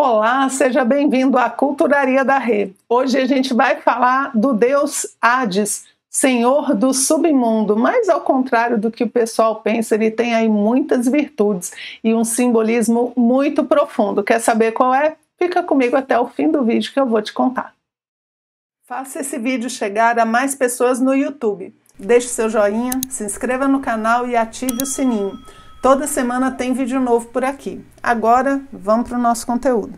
Olá, seja bem-vindo à Culturaria da Rê. Hoje a gente vai falar do deus Hades, senhor do submundo, mas ao contrário do que o pessoal pensa, ele tem aí muitas virtudes e um simbolismo muito profundo. Quer saber qual é? Fica comigo até o fim do vídeo que eu vou te contar. Faça esse vídeo chegar a mais pessoas no YouTube. Deixe seu joinha, se inscreva no canal e ative o sininho. Toda semana tem vídeo novo por aqui. Agora, vamos para o nosso conteúdo.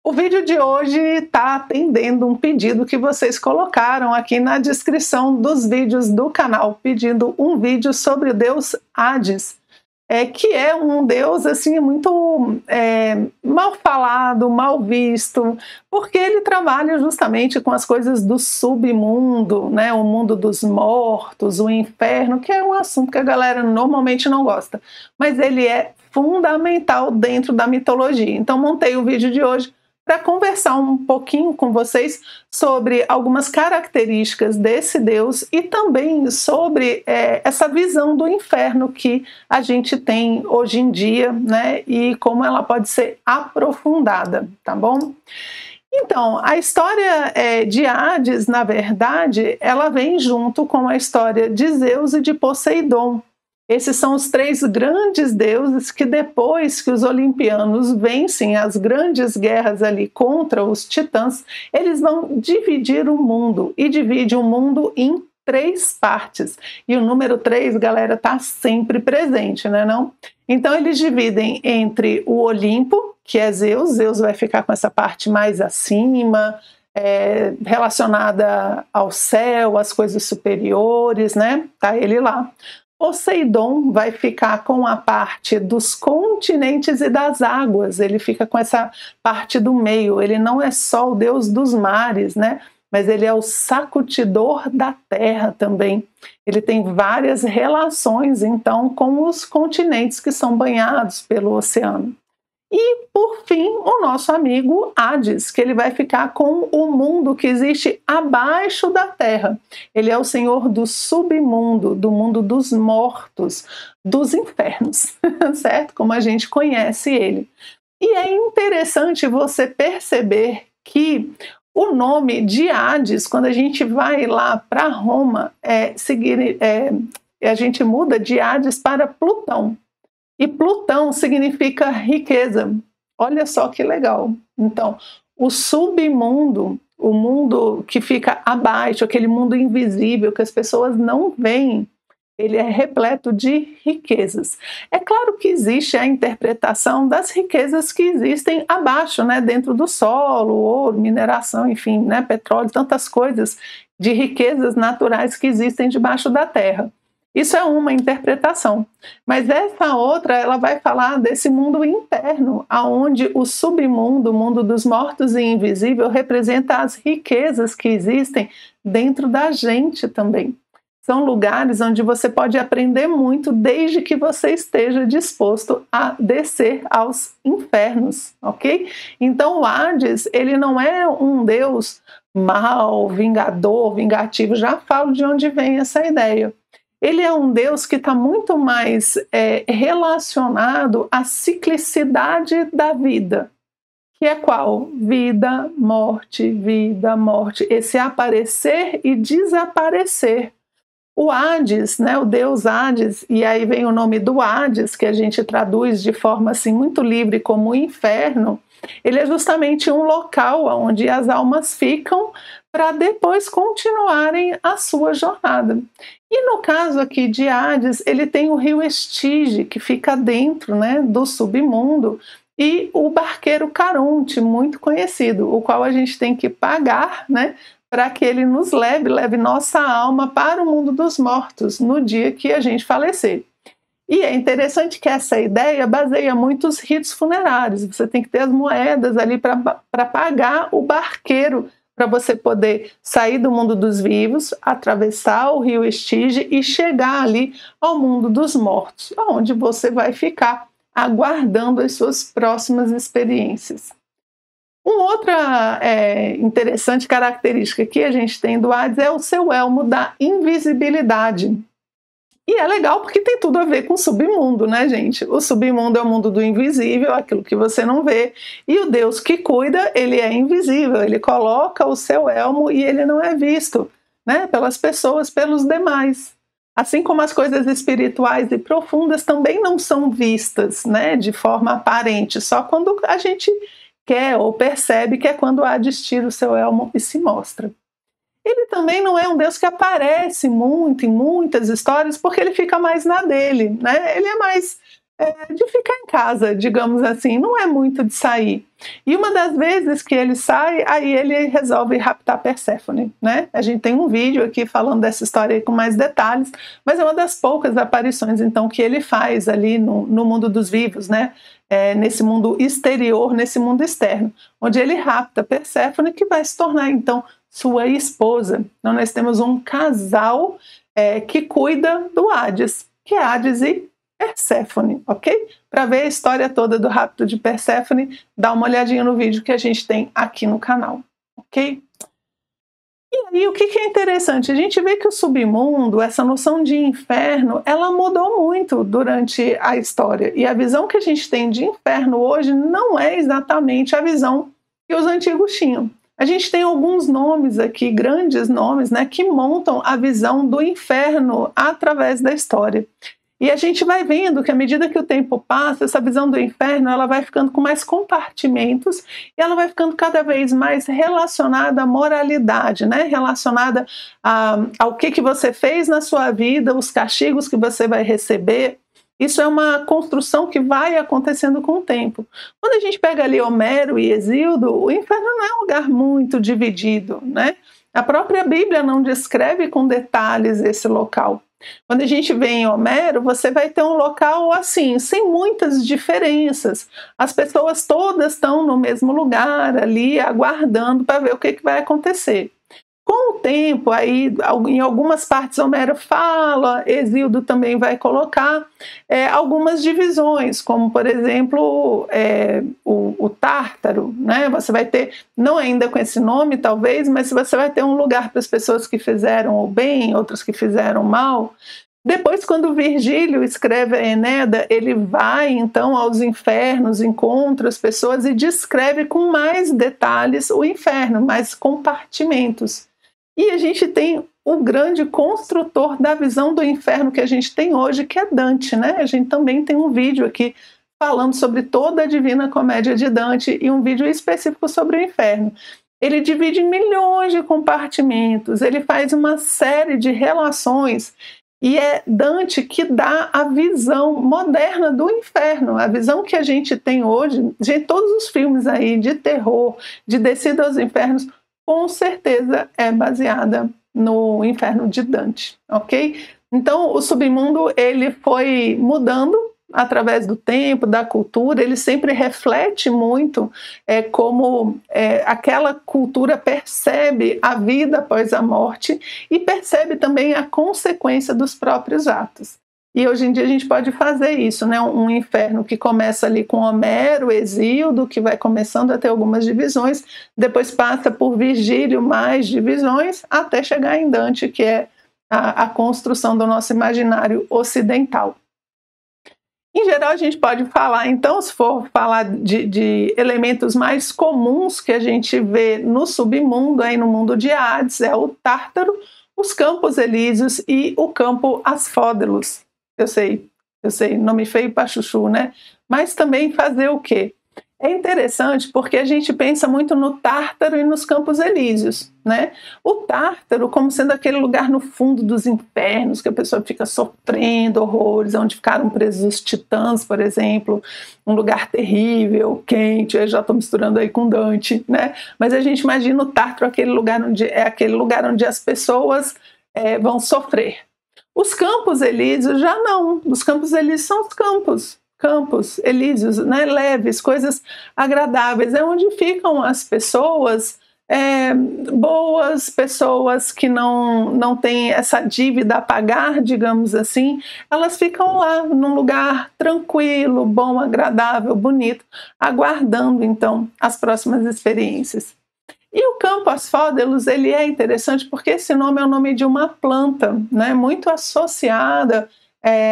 O vídeo de hoje está atendendo um pedido que vocês colocaram aqui na descrição dos vídeos do canal, pedindo um vídeo sobre o deus Hades, que é um deus assim muito mal falado, mal visto, porque ele trabalha justamente com as coisas do submundo, né? O mundo dos mortos, o inferno, que é um assunto que a galera normalmente não gosta, mas ele é fundamental dentro da mitologia. Então montei o vídeo de hoje para conversar um pouquinho com vocês sobre algumas características desse Deus e também sobre essa visão do inferno que a gente tem hoje em dia, né? E como ela pode ser aprofundada, tá bom? Então, a história de Hades, na verdade, ela vem junto com a história de Zeus e de Poseidon. Esses são os três grandes deuses que depois que os olimpianos vencem as grandes guerras ali contra os titãs, eles vão dividir o mundo e divide o mundo em três partes. E o número 3, galera, tá sempre presente, né não? Então eles dividem entre o Olimpo, que é Zeus. Zeus vai ficar com essa parte mais acima, relacionada ao céu, às coisas superiores, né? Tá ele lá. Poseidon vai ficar com a parte dos continentes e das águas, ele fica com essa parte do meio, ele não é só o deus dos mares, né? Mas ele é o sacudidor da terra também. Ele tem várias relações, então, com os continentes que são banhados pelo oceano. E, por fim, o nosso amigo Hades, que ele vai ficar com o mundo que existe abaixo da terra. Ele é o senhor do submundo, do mundo dos mortos, dos infernos, certo? Como a gente conhece ele. E é interessante você perceber que o nome de Hades, quando a gente vai lá para Roma, a gente muda de Hades para Plutão. E Plutão significa riqueza. Olha só que legal. Então, o submundo, o mundo que fica abaixo, aquele mundo invisível que as pessoas não veem, ele é repleto de riquezas. É claro que existe a interpretação das riquezas que existem abaixo, né, dentro do solo, ouro, mineração, enfim, né, petróleo, tantas coisas de riquezas naturais que existem debaixo da terra. Isso é uma interpretação, mas essa outra ela vai falar desse mundo interno, aonde o submundo, o mundo dos mortos e invisível, representa as riquezas que existem dentro da gente também. São lugares onde você pode aprender muito desde que você esteja disposto a descer aos infernos, ok? Então o Hades, ele não é um deus mau, vingador, vingativo, já falo de onde vem essa ideia. Ele é um Deus que está muito mais relacionado à ciclicidade da vida, que é qual? Vida, morte, esse aparecer e desaparecer. O Hades, né, o deus Hades, e aí vem o nome do Hades, que a gente traduz de forma assim muito livre como inferno, ele é justamente um local onde as almas ficam para depois continuarem a sua jornada. E no caso aqui de Hades, ele tem o rio Estige, que fica dentro, né, do submundo, e o barqueiro Caronte, muito conhecido, o qual a gente tem que pagar, né, para que ele nos leve nossa alma para o mundo dos mortos no dia que a gente falecer. E é interessante que essa ideia baseia muitos ritos funerários. Você tem que ter as moedas ali para pagar o barqueiro, para você poder sair do mundo dos vivos, atravessar o rio Estige e chegar ali ao mundo dos mortos, onde você vai ficar aguardando as suas próximas experiências. Uma outra interessante característica que a gente tem do Hades é o seu elmo da invisibilidade. E é legal porque tem tudo a ver com o submundo, né, gente? O submundo é o mundo do invisível, aquilo que você não vê. E o Deus que cuida, ele é invisível, ele coloca o seu elmo e ele não é visto, né, pelas pessoas, pelos demais. Assim como as coisas espirituais e profundas também não são vistas, né, de forma aparente, só quando a gente quer ou percebe que é quando há de vestir o seu elmo e se mostra. Ele também não é um Deus que aparece muito em muitas histórias, porque ele fica mais na dele, né? Ele é mais de ficar em casa, digamos assim, não é muito de sair. E uma das vezes que ele sai, aí ele resolve raptar Perséfone, né? A gente tem um vídeo aqui falando dessa história aí com mais detalhes, mas é uma das poucas aparições, então, que ele faz ali no mundo dos vivos, né? Nesse mundo exterior, nesse mundo externo, onde ele rapta Perséfone, que vai se tornar, então, sua esposa. Então nós temos um casal que cuida do Hades, que é Hades e Perséfone, ok? Para ver a história toda do rapto de Perséfone, dá uma olhadinha no vídeo que a gente tem aqui no canal, ok? E aí o que é interessante? A gente vê que o submundo, essa noção de inferno, ela mudou muito durante a história. E a visão que a gente tem de inferno hoje não é exatamente a visão que os antigos tinham. A gente tem alguns nomes aqui, grandes nomes, né, que montam a visão do inferno através da história. E a gente vai vendo que à medida que o tempo passa, essa visão do inferno ela vai ficando com mais compartimentos e ela vai ficando cada vez mais relacionada à moralidade, né? Relacionada ao que você fez na sua vida, os castigos que você vai receber. Isso é uma construção que vai acontecendo com o tempo. Quando a gente pega ali Homero e Hesíodo, o inferno não é um lugar muito dividido, né? A própria Bíblia não descreve com detalhes esse local. Quando a gente vê em Homero, você vai ter um local assim, sem muitas diferenças. As pessoas todas estão no mesmo lugar ali, aguardando para ver o que vai acontecer. Com o tempo, aí, em algumas partes Homero fala, Hesíodo também vai colocar algumas divisões, como por exemplo o Tártaro, né? Você vai ter, não ainda com esse nome talvez, mas você vai ter um lugar para as pessoas que fizeram o bem, outras que fizeram o mal. Depois, quando Virgílio escreve a Eneida, ele vai então aos infernos, encontra as pessoas e descreve com mais detalhes o inferno, mais compartimentos. E a gente tem o grande construtor da visão do inferno que a gente tem hoje, que é Dante, né? A gente também tem um vídeo aqui falando sobre toda a Divina Comédia de Dante e um vídeo específico sobre o inferno. Ele divide em milhões de compartimentos, ele faz uma série de relações e é Dante que dá a visão moderna do inferno, a visão que a gente tem hoje, de todos os filmes aí de terror, de descida aos infernos, com certeza é baseada no inferno de Dante, ok? Então o submundo ele foi mudando através do tempo, da cultura, ele sempre reflete muito como aquela cultura percebe a vida após a morte e percebe também a consequência dos próprios atos. E hoje em dia a gente pode fazer isso, né? Um inferno que começa ali com Homero, Hesíodo, que vai começando a ter algumas divisões, depois passa por Virgílio, mais divisões, até chegar em Dante, que é a construção do nosso imaginário ocidental. Em geral, a gente pode falar, então, se for falar de elementos mais comuns que a gente vê no submundo, aí no mundo de Hades, é o Tártaro, os Campos Elíseos e o campo Asfódelos. Eu sei, nome feio para chuchu, né? Mas também fazer o quê? É interessante porque a gente pensa muito no Tártaro e nos Campos Elíseos, né? O Tártaro como sendo aquele lugar no fundo dos infernos, que a pessoa fica sofrendo horrores, onde ficaram presos os titãs, por exemplo, um lugar terrível, quente, eu já estou misturando aí com Dante, né? Mas a gente imagina o Tártaro aquele lugar onde as pessoas vão sofrer. Os Campos Elíseos já não, os Campos Elíseos são os campos elíseos, né, leves, coisas agradáveis, é onde ficam as pessoas boas, pessoas que não têm essa dívida a pagar, digamos assim, elas ficam lá num lugar tranquilo, bom, agradável, bonito, aguardando então as próximas experiências. E o campo asfódelos, ele é interessante porque esse nome é o nome de uma planta, né, muito associada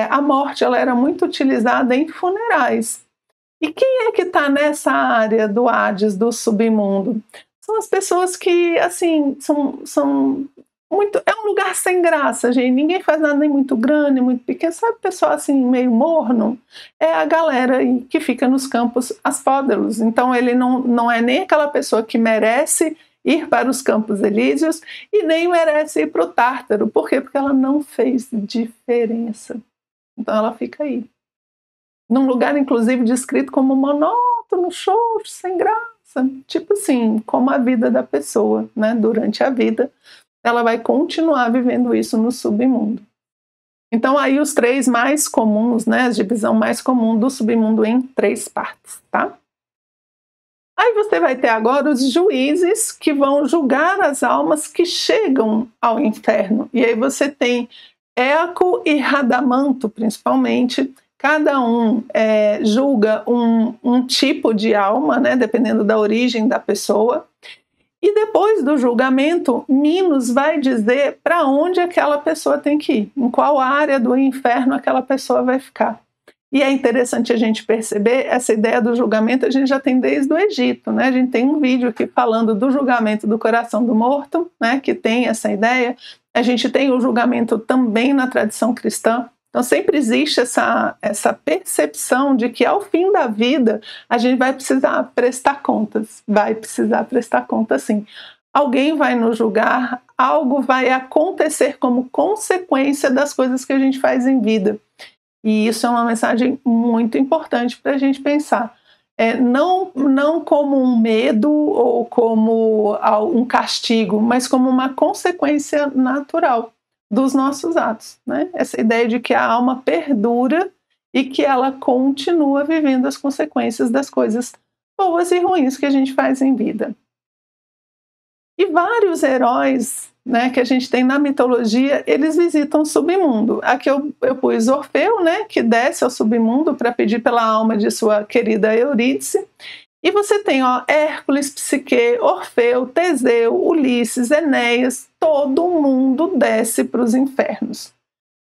à morte. Ela era muito utilizada em funerais. E quem é que está nessa área do Hades, do submundo? São as pessoas que, assim, são muito... É um lugar sem graça, gente. Ninguém faz nada nem muito grande, nem muito pequeno. Sabe, pessoal assim, meio morno? É a galera aí que fica nos campos asfódelos. Então, ele não é nem aquela pessoa que merece ir para os Campos Elíseos e nem merece ir para o Tártaro. Por quê? Porque ela não fez diferença. Então, ela fica aí. Num lugar, inclusive, descrito como monótono, xoxo, sem graça. Tipo assim, como a vida da pessoa, né? Durante a vida, ela vai continuar vivendo isso no submundo. Então, aí os 3 mais comuns, né? A divisão mais comum do submundo em 3 partes, tá? Aí você vai ter agora os juízes que vão julgar as almas que chegam ao inferno. E aí você tem Eco e Radamanto, principalmente. Cada um julga um tipo de alma, né, dependendo da origem da pessoa. E depois do julgamento, Minos vai dizer para onde aquela pessoa tem que ir, em qual área do inferno aquela pessoa vai ficar. E é interessante a gente perceber essa ideia do julgamento, a gente já tem desde o Egito, né? A gente tem um vídeo aqui falando do julgamento do coração do morto, né, que tem essa ideia. A gente tem o julgamento também na tradição cristã. Então sempre existe essa percepção de que ao fim da vida a gente vai precisar prestar contas, sim. Alguém vai nos julgar, algo vai acontecer como consequência das coisas que a gente faz em vida. E isso é uma mensagem muito importante para a gente pensar. Não como um medo ou como um castigo, mas como uma consequência natural dos nossos atos, né? Essa ideia de que a alma perdura e que ela continua vivendo as consequências das coisas boas e ruins que a gente faz em vida. E vários heróis, né, que a gente tem na mitologia, eles visitam o submundo. Aqui eu pus Orfeu, né, que desce ao submundo para pedir pela alma de sua querida Eurídice. E você tem Hércules, Psique, Orfeu, Teseu, Ulisses, Enéas, todo mundo desce para os infernos.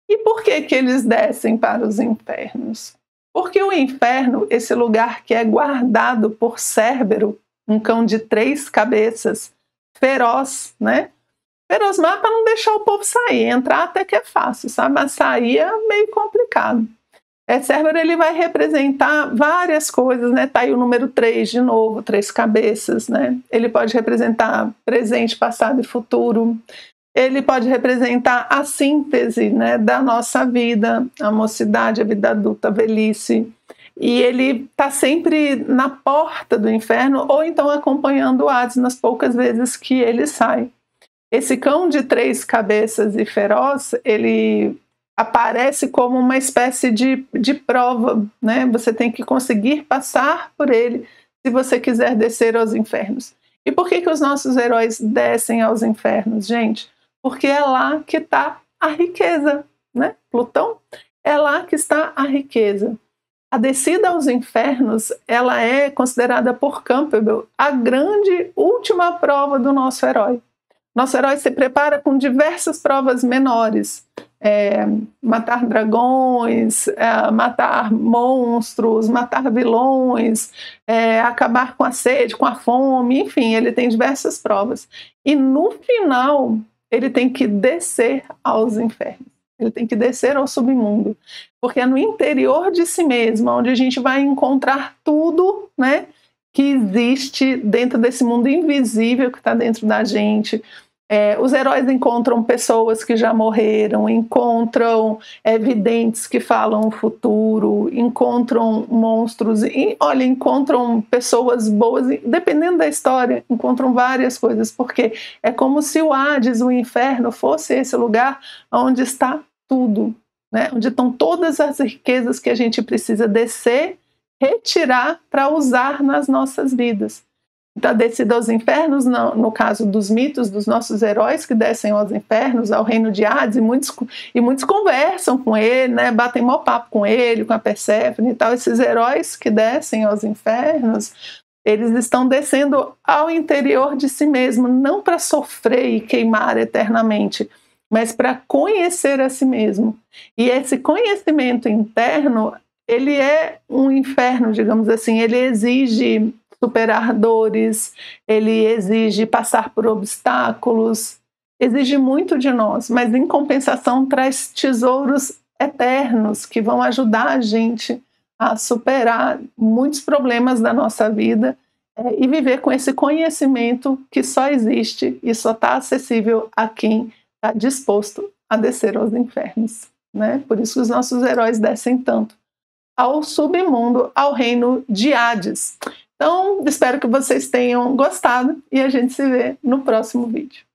E por que eles descem para os infernos? Porque o inferno, esse lugar que é guardado por Cérbero, um cão de 3 cabeças, feroz, né? Feroz, mas para não deixar o povo sair. Entrar até que é fácil, sabe? Mas sair é meio complicado. Cérbero, ele vai representar várias coisas, né? Tá aí o número 3 de novo, 3 cabeças, né? Ele pode representar presente, passado e futuro. Ele pode representar a síntese, né, da nossa vida, a mocidade, a vida adulta, a velhice. E ele está sempre na porta do inferno ou então acompanhando o Hades nas poucas vezes que ele sai. Esse cão de 3 cabeças e feroz, ele aparece como uma espécie de prova, né? Você tem que conseguir passar por ele se você quiser descer aos infernos. E por que os nossos heróis descem aos infernos, gente? Porque é lá que está a riqueza, né? Plutão, é lá que está a riqueza. A descida aos infernos, ela é considerada por Campbell a grande última prova do nosso herói. Nosso herói se prepara com diversas provas menores. Matar dragões, matar monstros, matar vilões, acabar com a sede, com a fome, enfim, ele tem diversas provas. E no final, ele tem que descer aos infernos. Ele tem que descer ao submundo, porque é no interior de si mesmo onde a gente vai encontrar tudo, né, que existe dentro desse mundo invisível que está dentro da gente. Os heróis encontram pessoas que já morreram, encontram videntes que falam o futuro, encontram monstros, encontram pessoas boas, dependendo da história, encontram várias coisas, porque é como se o Hades, o inferno, fosse esse lugar onde está tudo, né? Onde estão todas as riquezas que a gente precisa descer, retirar para usar nas nossas vidas. Então, a descida aos infernos, no caso dos mitos dos nossos heróis que descem aos infernos, ao reino de Hades, e muitos conversam com ele, né, batem mó papo com ele, com a Perséfone e tal. Esses heróis que descem aos infernos, Eles estão descendo ao interior de si mesmo, não para sofrer e queimar eternamente, mas para conhecer a si mesmo. E esse conhecimento interno, ele é um inferno, digamos assim, ele exige superar dores, ele exige passar por obstáculos, exige muito de nós, mas em compensação traz tesouros eternos que vão ajudar a gente a superar muitos problemas da nossa vida e viver com esse conhecimento que só existe e só está acessível a quem está disposto a descer aos infernos, né? Por isso que os nossos heróis descem tanto ao submundo, ao reino de Hades. Então, espero que vocês tenham gostado e a gente se vê no próximo vídeo.